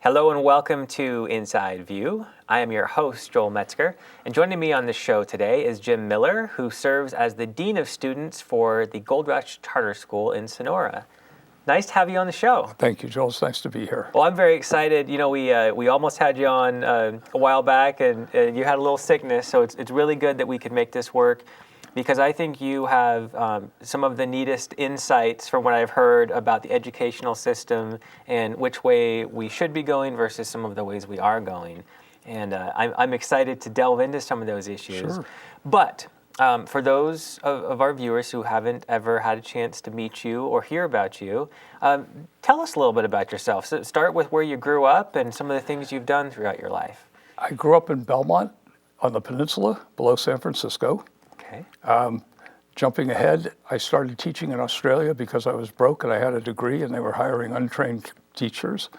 Hello and welcome to Inside View. I am your host, Joel Metzger, and joining me on the show today is Jim Miller, who serves as the Dean of Students for the Gold Rush Charter School in Sonora. Nice to have you on the show. Thank you, Joel. It's nice to be here. Well, I'm very excited. You know, we almost had you on a while back, and you had a little sickness, so it's really good that we could make this work, because I think you have some of the neatest insights from what I've heard about the educational system and which way we should be going versus some of the ways we are going. And I'm excited to delve into some of those issues. Sure. But for those of our viewers who haven't ever had a chance to meet you or hear about you, tell us a little bit about yourself. So start with where you grew up and some of the things you've done throughout your life. I grew up in Belmont on the peninsula below San Francisco. Okay. Jumping ahead, I started teaching in Australia because I was broke and I had a degree and they were hiring untrained teachers.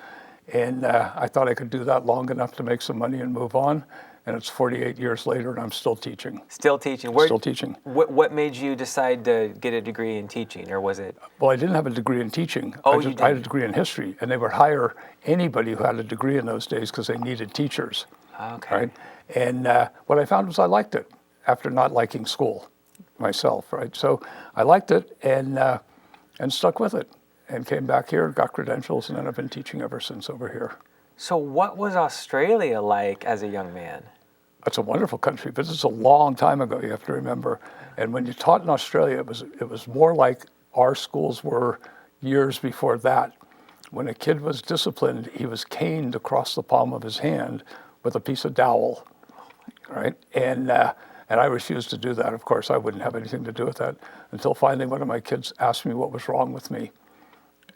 And I thought I could do that long enough to make some money and move on. And it's 48 years later and I'm still teaching. Still teaching? Still teaching. What made you decide to get a degree in teaching, or was it? Well, I didn't have a degree in teaching. Oh, I had a degree in history, and they would hire anybody who had a degree in those days because they needed teachers. Okay. Right? And what I found was I liked it after not liking school myself, right? So I liked it and stuck with it and came back here, got credentials, and then I've been teaching ever since over here. So what was Australia like as a young man? It's a wonderful country, but it's a long time ago, you have to remember. And when you taught in Australia, it was more like our schools were years before that. When a kid was disciplined, he was caned across the palm of his hand with a piece of dowel, right? And I refused to do that, of course. I wouldn't have anything to do with that until finally one of my kids asked me what was wrong with me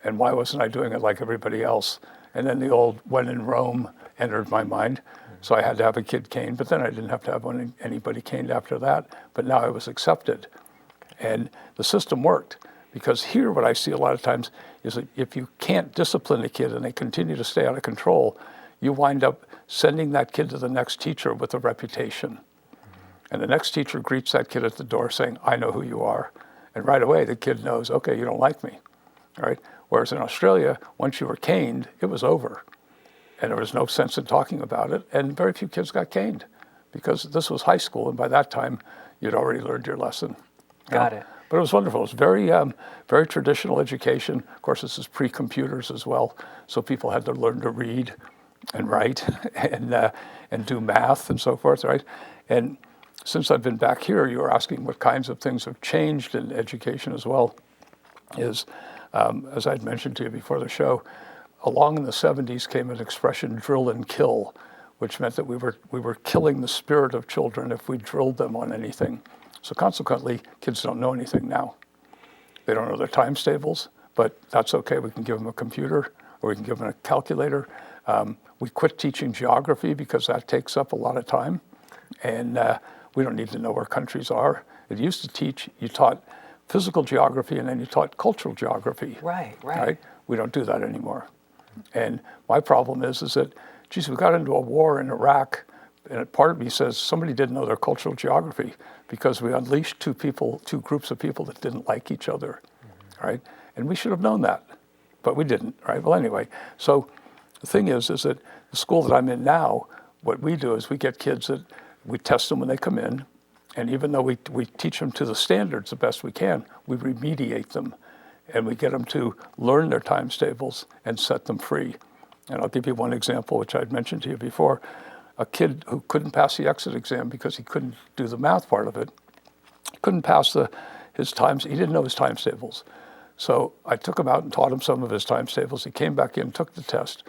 and why wasn't I doing it like everybody else. And then the old when in Rome entered my mind. So I had to have a kid caned, but then I didn't have to have anybody caned after that. But now I was accepted. And the system worked. Because here what I see a lot of times is that if you can't discipline a kid and they continue to stay out of control, you wind up sending that kid to the next teacher with a reputation. And the next teacher greets that kid at the door saying, I know who you are. And right away the kid knows, okay, you don't like me, right? Whereas in Australia, once you were caned, it was over. And there was no sense in talking about it. And very few kids got caned because this was high school. And by that time, you'd already learned your lesson. Got it. But it was wonderful. It was very, very traditional education. Of course, this is pre-computers as well. So people had to learn to read and write and do math and so forth, right? And since I've been back here, you were asking what kinds of things have changed in education as well. Is, as I'd mentioned to you before the show, along in the 70s came an expression, drill and kill, which meant that we were killing the spirit of children if we drilled them on anything. So consequently, kids don't know anything now. They don't know their times tables, but that's okay. We can give them a computer or we can give them a calculator. We quit teaching geography because that takes up a lot of time. And we don't need to know where countries are. It used to teach, you taught physical geography and then you taught cultural geography. Right. We don't do that anymore. And my problem is that, geez, we got into a war in Iraq, and part of me says somebody didn't know their cultural geography because we unleashed two groups of people that didn't like each other, right? And we should have known that, but we didn't, right? Well, anyway, so the thing is that the school that I'm in now, what we do is we get kids that we test them when they come in, and even though we teach them to the standards the best we can, we remediate them. And we get them to learn their times tables and set them free. And I'll give you one example, which I'd mentioned to you before. A kid who couldn't pass the exit exam because he couldn't do the math part of it, couldn't pass his times, he didn't know his times tables. So I took him out and taught him some of his times tables. He came back in, took the test,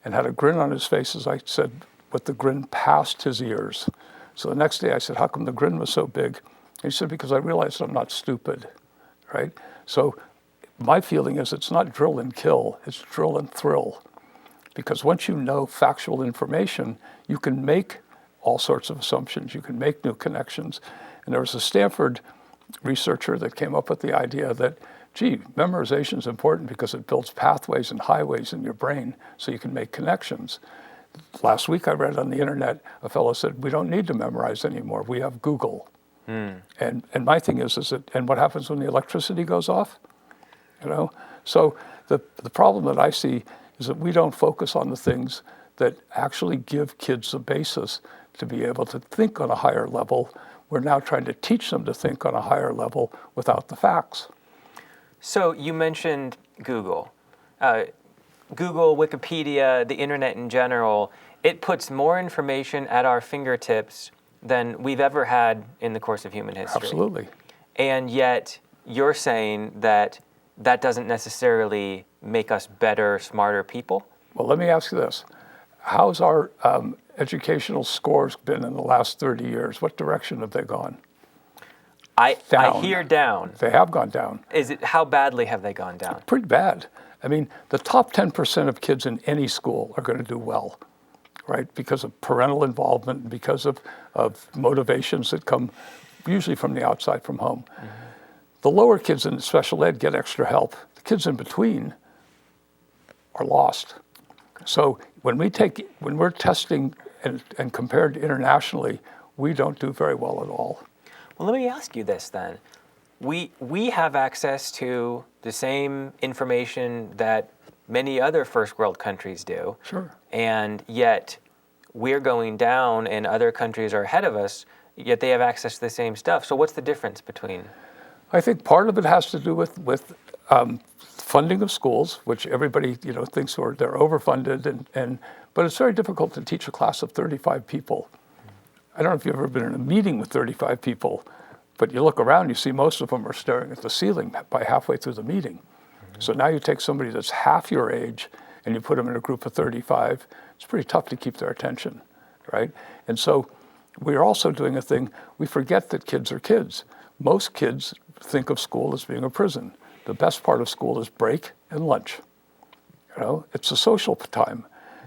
and had a grin on his face, as I said, with the grin past his ears. So the next day I said, how come the grin was so big? And he said, because I realized I'm not stupid, right? So my feeling is it's not drill and kill, it's drill and thrill. Because once you know factual information, you can make all sorts of assumptions, you can make new connections. And there was a Stanford researcher that came up with the idea that, gee, memorization is important because it builds pathways and highways in your brain so you can make connections. Last week I read on the internet, a fellow said, we don't need to memorize anymore, we have Google. And my thing is that, and what happens when the electricity goes off? You know, so the problem that I see is that we don't focus on the things that actually give kids the basis to be able to think on a higher level. We're now trying to teach them to think on a higher level without the facts. So you mentioned Google. Google, Wikipedia, the internet in general, it puts more information at our fingertips than we've ever had in the course of human history. Absolutely. And yet you're saying that that doesn't necessarily make us better, smarter people? Well, let me ask you this. How's our educational scores been in the last 30 years? What direction have they gone? I hear down. They have gone down. How badly have they gone down? Pretty bad. I mean, the top 10% of kids in any school are going to do well, right? Because of parental involvement, because of motivations that come usually from the outside, from home. Mm-hmm. The lower kids in special ed get extra help. The kids in between are lost. So when we're testing and compared internationally, we don't do very well at all. Well, let me ask you this then. We have access to the same information that many other first world countries do. Sure. And yet we're going down and other countries are ahead of us, yet they have access to the same stuff. So what's the difference between? I think part of it has to do with funding of schools, which everybody thinks they're overfunded, but it's very difficult to teach a class of 35 people. I don't know if you've ever been in a meeting with 35 people, but you look around, you see most of them are staring at the ceiling by halfway through the meeting. Mm-hmm. So now you take somebody that's half your age and you put them in a group of 35, it's pretty tough to keep their attention, right? And so we're also doing a thing, we forget that kids are kids. Most kids think of school as being a prison. The best part of school is break and lunch. It's a social time.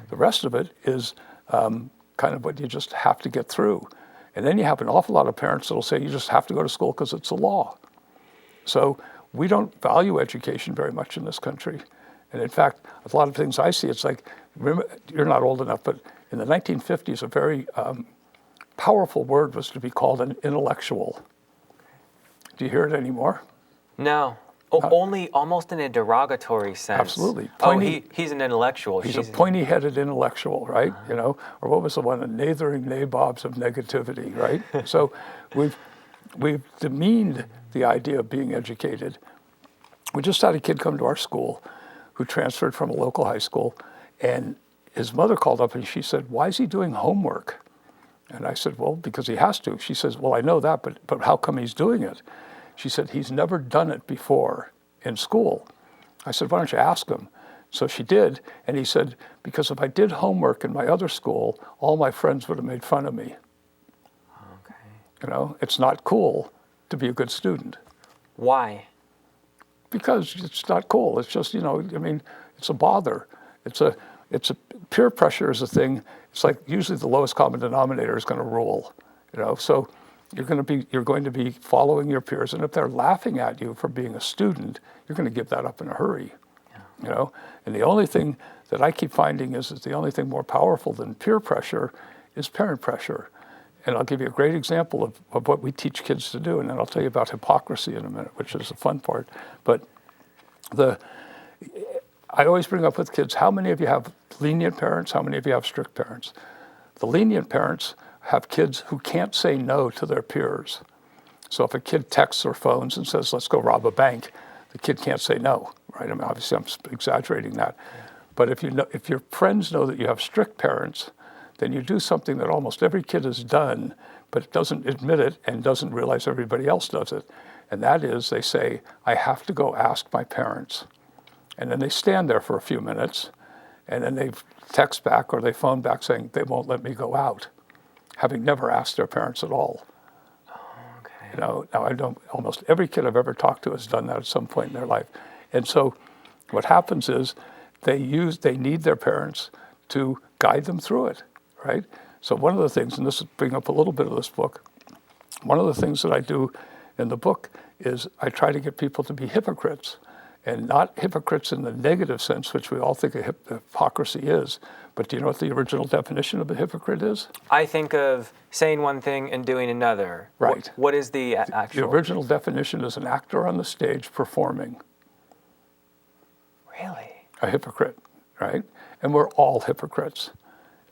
The rest of it is kind of what you just have to get through. And then you have an awful lot of parents that'll say you just have to go to school because it's a law. So we don't value education very much in this country. And in fact, a lot of things I see, it's like, remember, you're not old enough, but in the 1950s, a very powerful word was to be called an intellectual. Do you hear it anymore? No. Only almost in a derogatory sense. Absolutely. He's an intellectual. He's a pointy-headed intellectual, right? Or what was the one? The nathering nabobs of negativity, right? So we've demeaned the idea of being educated. We just had a kid come to our school who transferred from a local high school, and his mother called up and she said, "Why is he doing homework?" And I said, "Well, because he has to." She says, "Well, I know that, but how come he's doing it?" She said, "He's never done it before in school." I said, "Why don't you ask him?" So she did, and he said, "Because if I did homework in my other school, all my friends would have made fun of me." Okay. It's not cool to be a good student. Why? Because it's not cool. It's just, it's a bother. It's a peer pressure is a thing. It's like usually the lowest common denominator is going to rule, So you're going to be following your peers, and if they're laughing at you for being a student, you're going to give that up in a hurry. Yeah. And the only thing that I keep finding is the only thing more powerful than peer pressure is parent pressure. And I'll give you a great example of what we teach kids to do, and then I'll tell you about hypocrisy in a minute, which is the fun part. But I always bring up with kids, how many of you have lenient parents? How many of you have strict parents? The lenient parents have kids who can't say no to their peers. So if a kid texts or phones and says, "Let's go rob a bank," the kid can't say no, right? I mean, obviously I'm exaggerating that. But if your friends know that you have strict parents, then you do something that almost every kid has done, but doesn't admit it and doesn't realize everybody else does it. And that is, they say, "I have to go ask my parents." And then they stand there for a few minutes, and then they text back or they phone back saying they won't let me go out, having never asked their parents at all. Okay. Now I don't. Almost every kid I've ever talked to has done that at some point in their life, and so what happens is they need their parents to guide them through it, right? So one of the things, and this is bring up a little bit of this book, one of the things that I do in the book is I try to get people to be hypocrites. And not hypocrites in the negative sense, which we all think hypocrisy is. But do you know what the original definition of a hypocrite is? I think of saying one thing and doing another. Right. What is the actual? The original definition is an actor on the stage performing. Really? A hypocrite, right? And we're all hypocrites,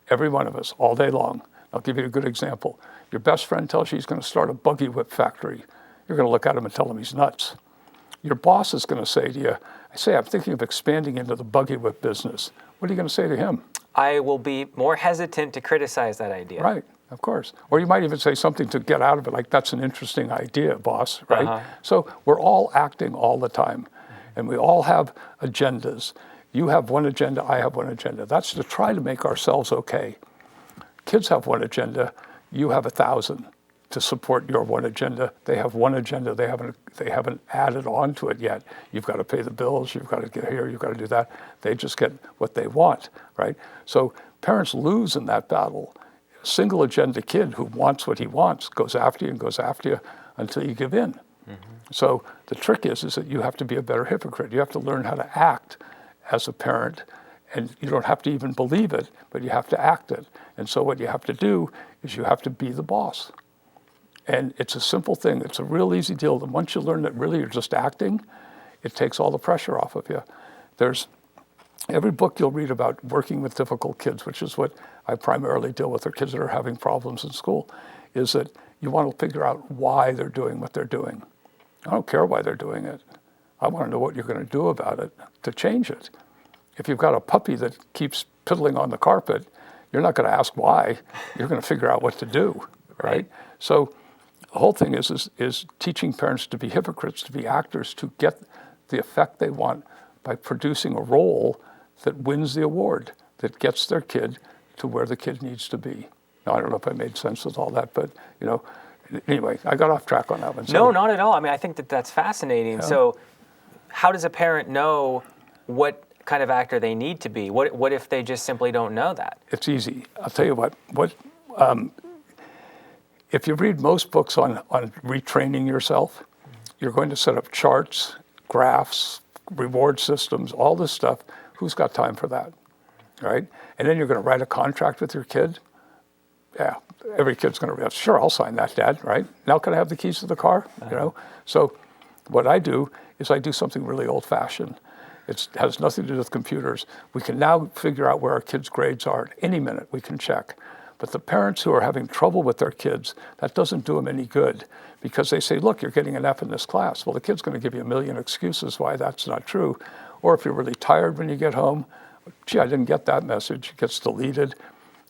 every one of us, all day long. I'll give you a good example. Your best friend tells you he's going to start a buggy whip factory. You're going to look at him and tell him he's nuts. Your boss is going to say to you, I'm thinking of expanding into the buggy whip business. What are you going to say to him? I will be more hesitant to criticize that idea. Right, of course. Or you might even say something to get out of it, like, that's an interesting idea, boss, right? So we're all acting all the time, and we all have agendas. You have one agenda, I have one agenda. That's to try to make ourselves okay. Kids have one agenda, you have 1,000 to support your one agenda. They have one agenda, they haven't added on to it yet. You've got to pay the bills, you've got to get here, you've got to do that. They just get what they want, right? So parents lose in that battle. A single agenda kid who wants what he wants goes after you and goes after you until you give in. So the trick is that you have to be a better hypocrite. You have to learn how to act as a parent, and you don't have to even believe it, but you have to act it. And so what you have to do is you have to be the boss. And it's a simple thing. It's a real easy deal. And once you learn that really you're just acting, it takes all the pressure off of you. There's every book you'll read about working with difficult kids, which is what I primarily deal with, or kids that are having problems in school, is that you want to figure out why they're doing what they're doing. I don't care why they're doing it. I want to know what you're going to do about it to change it. If you've got a puppy that keeps piddling on the carpet, you're not going to ask why. You're going to figure out what to do, right? So the whole thing is teaching parents to be hypocrites, to be actors, to get the effect they want by producing a role that wins the award, that gets their kid to where the kid needs to be. Now, I don't know if I made sense with all that, but, anyway, I got off track on that one. No, not at all. I mean, I think that's fascinating. Yeah. So how does a parent know what kind of actor they need to be? What if they just simply don't know that? It's easy. I'll tell you what if you read most books on retraining yourself, you're going to set up charts, graphs, reward systems, all this stuff. Who's got time for that, right? And then you're going to write a contract with your kid. Yeah, every kid's going to be, sure, I'll sign that, Dad, right? Now can I have the keys to the car, So what I do is I do something really old-fashioned. It has nothing to do with computers. We can now figure out where our kids' grades are at any minute. We can check. But the parents who are having trouble with their kids, that doesn't do them any good, because they say, look, you're getting an F in this class. Well, the kid's going to give you a million excuses why that's not true. Or if you're really tired when you get home, gee, I didn't get that message. It gets deleted,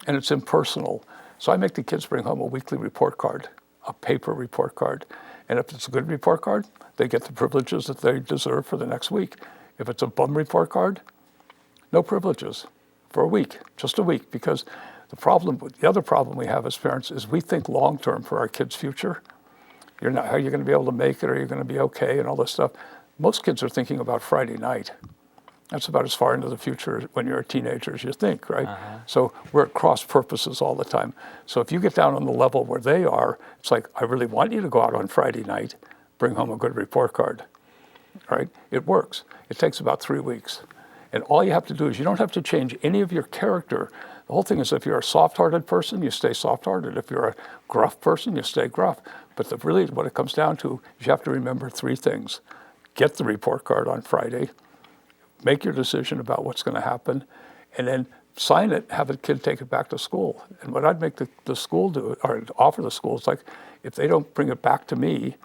and it's impersonal. So I make the kids bring home a weekly report card, a paper report card. And if it's a good report card, they get the privileges that they deserve for the next week. If it's a bum report card, no privileges for a week, just a week, because the other problem we have as parents is we think long-term for our kids' future. How are you going to be able to make it? Are you going to be okay? And all this stuff. Most kids are thinking about Friday night. That's about as far into the future when you're a teenager as you think, right? So we're at cross purposes all the time. So if you get down on the level where they are, it's like, I really want you to go out on Friday night, bring home a good report card, right? It works. It takes about 3 weeks. And all you have to do is you don't have to change any of your character. The whole thing is, if you're a soft-hearted person, you stay soft-hearted. If you're a gruff person, you stay gruff. But really what it comes down to is you have to remember 3 things. Get the report card on Friday, make your decision about what's going to happen, and then sign it, have the kid take it back to school. And what I'd make the school do, or offer the school, is like, if they don't bring it back to me,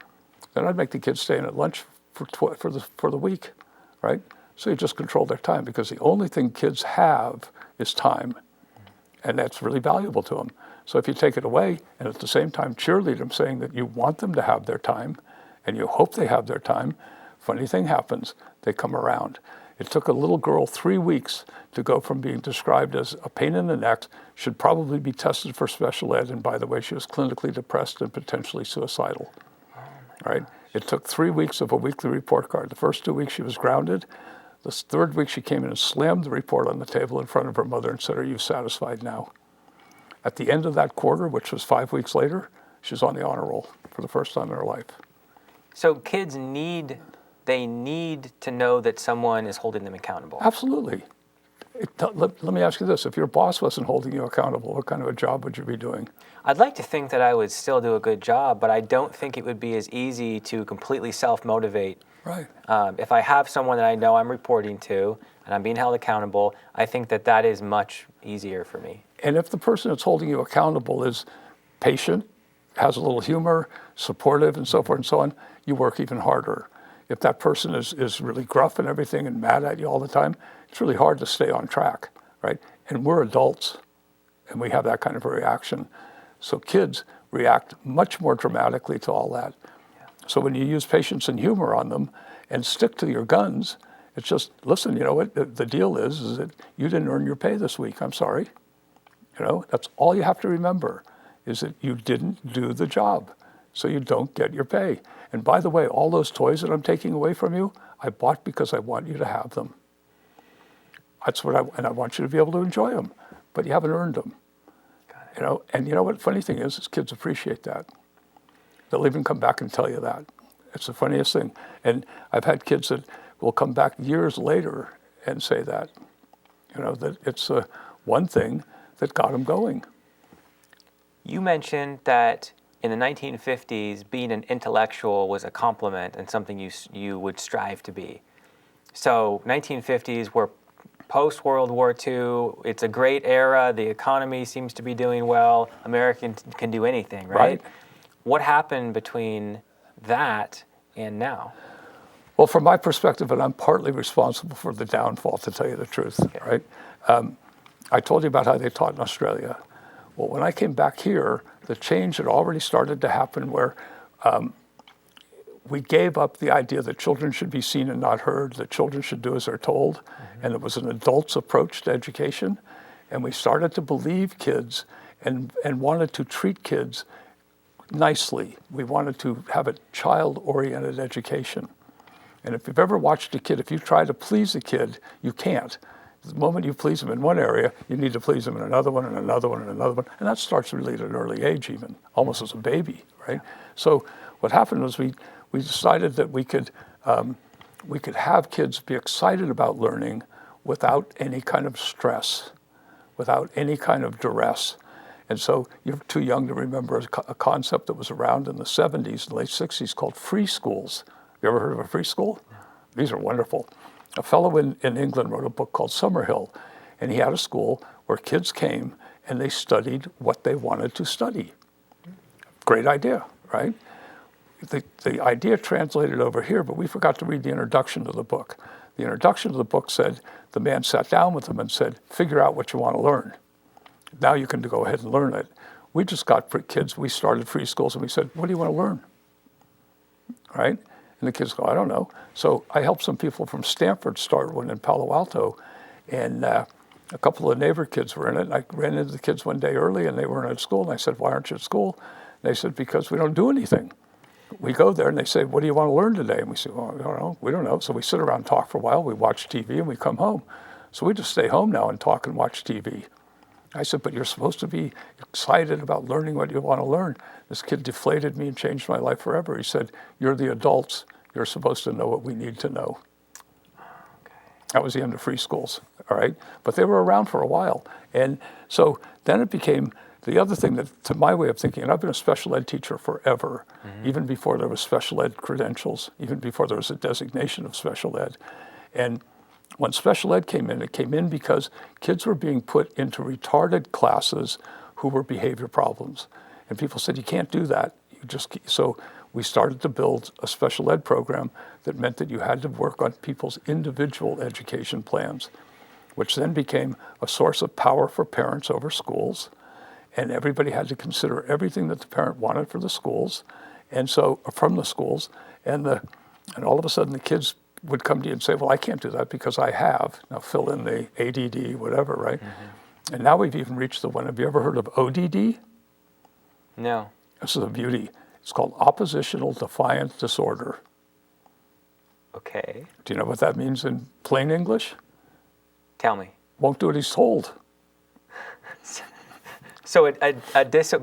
then I'd make the kids stay in at lunch for the week, right? So you just control their time, because the only thing kids have is time. And that's really valuable to them. So if you take it away and at the same time cheerlead them, saying that you want them to have their time and you hope they have their time, funny thing happens, they come around. It took a little girl 3 weeks to go from being described as a pain in the neck, should probably be tested for special ed, and by the way, she was clinically depressed and potentially suicidal, right? It took 3 weeks of a weekly report card. The first 2 weeks she was grounded. The third week, she came in and slammed the report on the table in front of her mother and said, "Are you satisfied now?" At the end of that quarter, which was 5 weeks later, she's on the honor roll for the first time in her life. So kids need to know that someone is holding them accountable. Absolutely. Let me ask you this. If your boss wasn't holding you accountable, what kind of a job would you be doing? I'd like to think that I would still do a good job, but I don't think it would be as easy to completely self-motivate Right. If I have someone that I know I'm reporting to and I'm being held accountable, I think that that is much easier for me. And if the person that's holding you accountable is patient, has a little humor, supportive, and so forth and so on, you work even harder. If that person is really gruff and everything and mad at you all the time, it's really hard to stay on track, right? And we're adults, and we have that kind of a reaction. So kids react much more dramatically to all that. So when you use patience and humor on them and stick to your guns, it's just, listen, you know what, the deal is that you didn't earn your pay this week, I'm sorry. You know, that's all you have to remember, is that you didn't do the job, so you don't get your pay. And by the way, all those toys that I'm taking away from you, I bought because I want you to have them. That's what and I want you to be able to enjoy them, but you haven't earned them. You know, and you know what, funny thing is kids appreciate that. They'll even come back and tell you that. It's the funniest thing. And I've had kids that will come back years later and say that, you know, that it's one thing that got them going. You mentioned that in the 1950s, being an intellectual was a compliment and something you would strive to be. So 1950s, we're post-World War II. It's a great era. The economy seems to be doing well. Americans can do anything, right? What happened between that and now? Well, from my perspective, and I'm partly responsible for the downfall, to tell you the truth, right? I told you about how they taught in Australia. Well, when I came back here, the change had already started to happen where we gave up the idea that children should be seen and not heard, that children should do as they're told, and it was an adult's approach to education. And we started to believe kids and wanted to treat kids nicely. We wanted to have a child-oriented education. And if you've ever watched a kid, if you try to please a kid, you can't. The moment you please them in one area, you need to please them in another one, and another one, and another one. And that starts really at an early age even, almost as a baby, right? So what happened was we decided that we could have kids be excited about learning without any kind of stress, without any kind of duress. And so you're too young to remember a concept that was around in the 70s, late 60s, called free schools. You ever heard of a free school? These are wonderful. A fellow in England wrote a book called Summerhill, and he had a school where kids came and they studied what they wanted to study. Great idea, right? The idea translated over here, but we forgot to read the introduction to the book. The introduction to the book said, the man sat down with them and said, figure out what you want to learn. Now you can go ahead and learn it. We just got kids, we started free schools and we said, what do you want to learn? Right? And the kids go, I don't know. So I helped some people from Stanford start one in Palo Alto, and a couple of neighbor kids were in it. And I ran into the kids one day early, and they weren't at school. And I said, why aren't you at school? And they said, because we don't do anything. We go there, and they say, what do you want to learn today? And we say, well, I don't know. We don't know. So we sit around and talk for a while. We watch TV, and we come home. So we just stay home now and talk and watch TV. I said, but you're supposed to be excited about learning what you want to learn. This kid deflated me and changed my life forever. He said, you're the adults. You're supposed to know what we need to know. Okay. That was the end of free schools, all right? But they were around for a while. And so then it became the other thing that, to my way of thinking, and I've been a special ed teacher forever, even before there was special ed credentials, even before there was a designation of special ed. And when special ed came in, it came in because kids were being put into retarded classes who were behavior problems. And people said, you can't do that. So we started to build a special ed program that meant that you had to work on people's individual education plans, which then became a source of power for parents over schools. And everybody had to consider everything that the parent wanted for the schools, and so from the schools. And all of a sudden the kids would come to you and say, well, I can't do that because I have. Now fill in the ADD, whatever, right? Mm-hmm. And now we've even reached the one. Have you ever heard of ODD? No. This is a beauty. It's called oppositional defiant disorder. Okay. Do you know what that means in plain English? Tell me. Won't do what he's told. So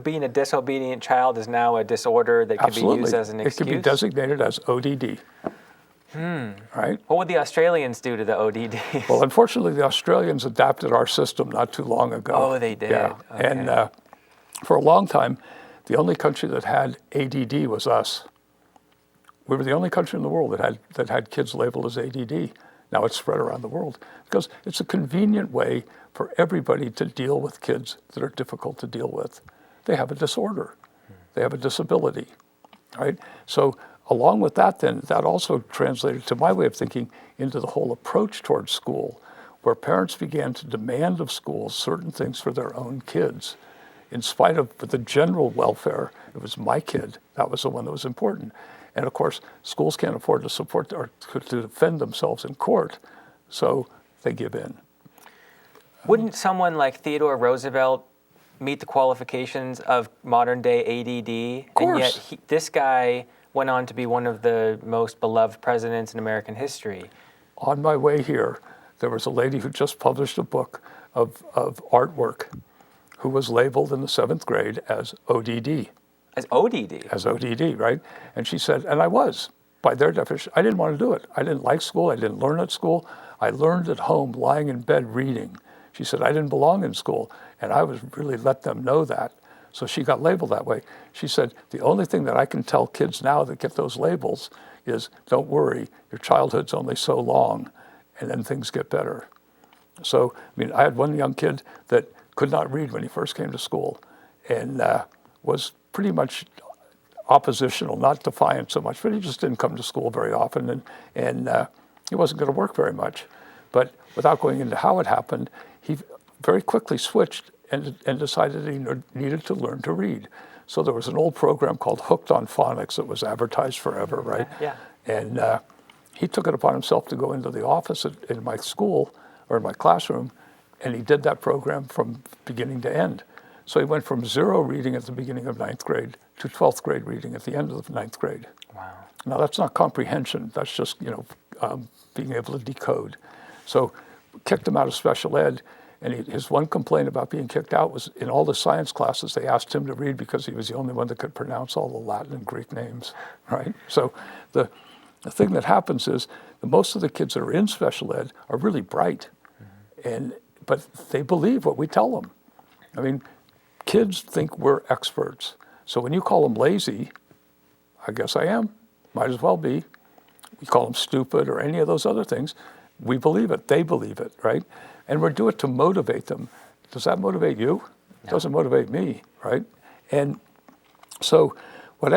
being a disobedient child is now a disorder that can be used as an excuse? It can be designated as ODD. Right? What would the Australians do to the ODD? Well, unfortunately, the Australians adapted our system not too long ago. Oh, they did? Yeah. Okay. And for a long time, the only country that had ADD was us. we were the only country in the world that had kids labeled as ADD. Now it's spread around the world because it's a convenient way for everybody to deal with kids that are difficult to deal with. They have a disorder. They have a disability, right? So along with that, then, that also translated, to my way of thinking, into the whole approach towards school, where parents began to demand of schools certain things for their own kids. In spite of the general welfare, it was my kid. That was the one that was important. And of course, schools can't afford to support or to defend themselves in court, so they give in. Wouldn't someone like Theodore Roosevelt meet the qualifications of modern day ADD? Of course. And yet this guy went on to be one of the most beloved presidents in American history. On my way here, there was a lady who just published a book of artwork who was labeled in the 7th grade as ODD. As ODD? As ODD, right? And she said, and I was, by their definition, I didn't want to do it. I didn't like school. I didn't learn at school. I learned at home, lying in bed reading. She said, I didn't belong in school. And I was really let them know that. So she got labeled that way. She said, the only thing that I can tell kids now that get those labels is, don't worry, your childhood's only so long, and then things get better. So, I mean, I had one young kid that could not read when he first came to school, and was pretty much oppositional, not defiant so much, but he just didn't come to school very often, and he wasn't going to work very much. But without going into how it happened, he very quickly switched and decided that he needed to learn to read. So there was an old program called Hooked on Phonics that was advertised forever, right? Yeah. And he took it upon himself to go into the office in my school or in my classroom, and he did that program from beginning to end. So he went from 0 reading at the beginning of 9th grade to 12th grade reading at the end of the 9th grade. Wow. Now that's not comprehension, that's just, being able to decode. So kicked him out of special ed, and his one complaint about being kicked out was in all the science classes, they asked him to read because he was the only one that could pronounce all the Latin and Greek names, right? So the thing that happens is that most of the kids that are in special ed are really bright, but they believe what we tell them. I mean, kids think we're experts. So when you call them lazy, I guess I am, might as well be. You call them stupid or any of those other things, we believe it, they believe it, right? And we do it to motivate them. Does that motivate you? No. It doesn't motivate me, right? And so what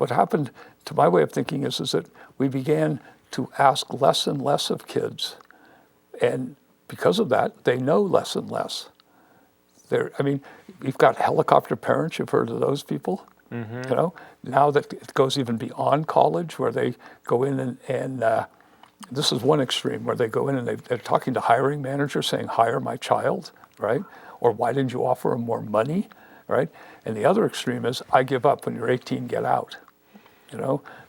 happened to my way of thinking is that we began to ask less and less of kids. And because of that, they know less and less. You've got helicopter parents, you've heard of those people? Mm-hmm. Now that it goes even beyond college, where they go in and this is one extreme, where they go in and they're talking to hiring managers saying, hire my child, right? Or why didn't you offer him more money, right? And the other extreme is, I give up, when you're 18, get out,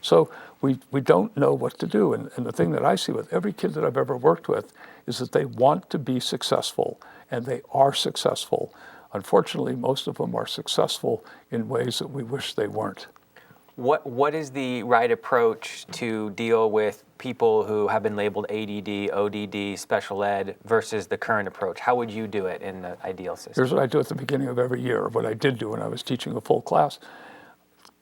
So we don't know what to do. And the thing that I see with every kid that I've ever worked with is that they want to be successful, and they are successful. Unfortunately, most of them are successful in ways that we wish they weren't. What is the right approach to deal with people who have been labeled ADD, ODD, special ed versus the current approach? How would you do it in the ideal system? Here's what I do at the beginning of every year, what I did do when I was teaching a full class.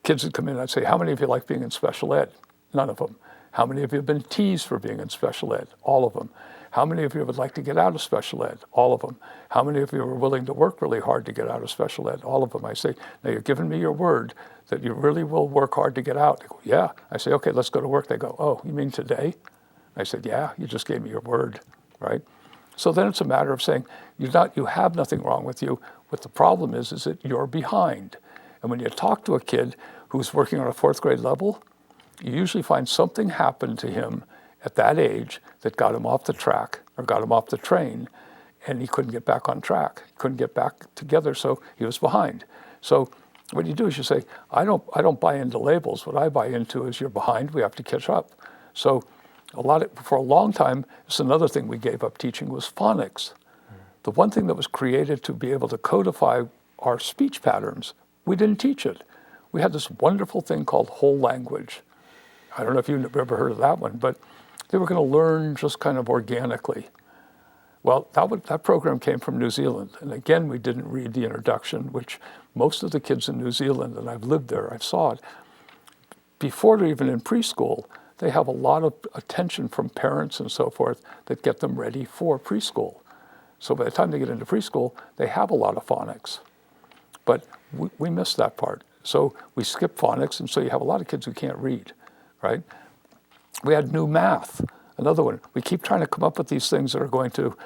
Kids would come in and I'd say, how many of you like being in special ed? None of them. How many of you have been teased for being in special ed? All of them. How many of you would like to get out of special ed? All of them. How many of you are willing to work really hard to get out of special ed? All of them. I say, now you're giving me your word that you really will work hard to get out. They go, yeah. I say, okay, let's go to work. They go, oh, you mean today? I said, yeah, you just gave me your word, right? So then it's a matter of saying, you have nothing wrong with you. What the problem is that you're behind. And when you talk to a kid who's working on a 4th grade level, you usually find something happened to him at that age that got him off the track or got him off the train, and he couldn't get back on track. He couldn't get back together, so he was behind. So what you do is you say, I don't buy into labels. What I buy into is you're behind, we have to catch up. So for a long time, it's another thing we gave up teaching was phonics. The one thing that was created to be able to codify our speech patterns, we didn't teach it. We had this wonderful thing called whole language. I don't know if you've ever heard of that one, but they were going to learn just kind of organically. Well, that program came from New Zealand. And again, we didn't read the introduction, which most of the kids in New Zealand, and I've lived there, I saw it, before they're even in preschool, they have a lot of attention from parents and so forth that get them ready for preschool. So by the time they get into preschool, they have a lot of phonics. But we miss that part. So we skip phonics, and so you have a lot of kids who can't read, right? We had new math, another one. We keep trying to come up with these things that are going to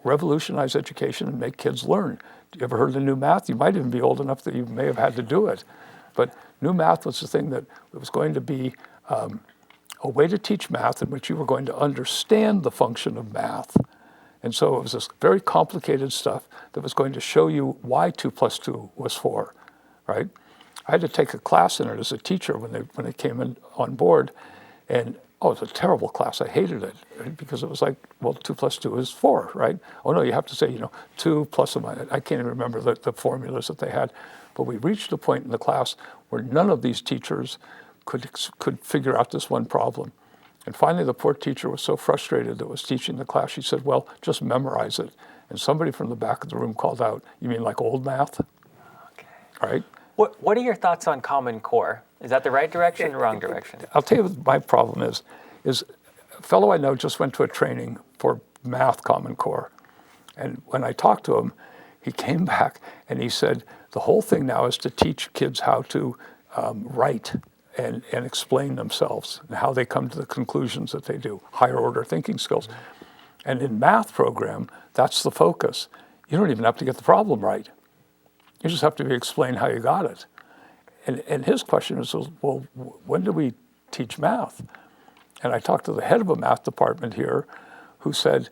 revolutionize education and make kids learn. You ever heard of new math? You might even be old enough that you may have had to do it. But new math was the thing that it was going to be a way to teach math in which you were going to understand the function of math. And so it was this very complicated stuff that was going to show you why 2 + 2 was 4, right? I had to take a class in it as a teacher when they came in on board, and it was a terrible class. I hated it, right? Because it was like, well, 2 + 2 is 4, right? Oh no, you have to say, 2 plus or minus. I can't even remember the formulas that they had, but we reached a point in the class where none of these teachers could figure out this one problem. And finally, the poor teacher was so frustrated that was teaching the class, she said, well, just memorize it. And somebody from the back of the room called out, you mean like old math? Okay. Right? What are your thoughts on Common Core? Is that the right direction or wrong direction? I'll tell you what my problem is a fellow I know just went to a training for math Common Core. And when I talked to him, he came back and he said, the whole thing now is to teach kids how to write and explain themselves and how they come to the conclusions that they do, higher order thinking skills. And in math program, that's the focus. You don't even have to get the problem right. You just have to explain how you got it. And his question is, well, when do we teach math? And I talked to the head of a math department here who said,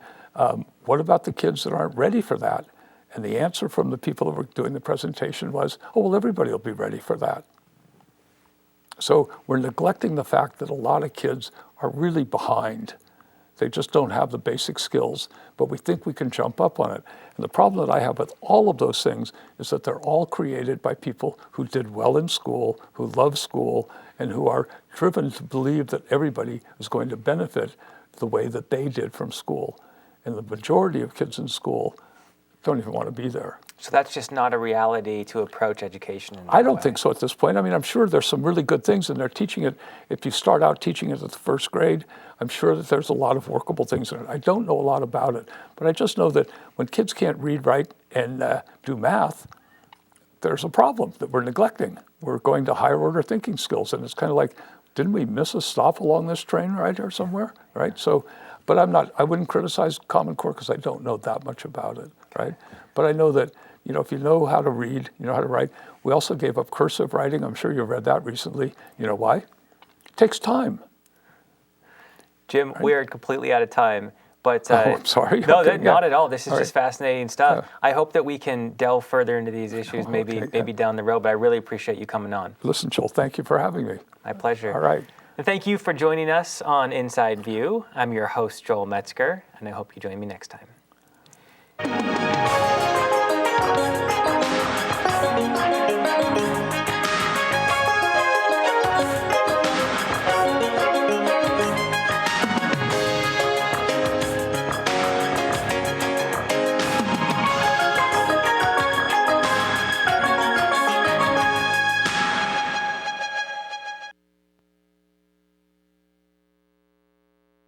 what about the kids that aren't ready for that? And the answer from the people who were doing the presentation was, oh, well, everybody will be ready for that. So we're neglecting the fact that a lot of kids are really behind. They just don't have the basic skills, but we think we can jump up on it. And the problem that I have with all of those things is that they're all created by people who did well in school, who love school, and who are driven to believe that everybody is going to benefit the way that they did from school. And the majority of kids in school don't even want to be there. So that's just not a reality to approach education in that I don't way. think so at this point. I mean, I'm sure there's some really good things, and they're teaching it. If you start out teaching it at the first grade, I'm sure that there's a lot of workable things in it. I don't know a lot about it, but I just know that when kids can't read, write, and do math, there's a problem that we're neglecting. We're going to higher order thinking skills, and it's kind of like, didn't we miss a stop along this train right or somewhere, right? So, but I wouldn't criticize Common Core because I don't know that much about it, right? But I know that, if you know how to read, you know how to write. We also gave up cursive writing. I'm sure you've read that recently. You know why? It takes time. Jim, right? We are completely out of time. But I'm sorry. No, okay, not at all. This is just fascinating stuff. Yeah. I hope that we can delve further into these issues maybe down the road, but I really appreciate you coming on. Listen, Joel, thank you for having me. My pleasure. All right. And thank you for joining us on Inside View. I'm your host, Joel Metzger, and I hope you join me next time.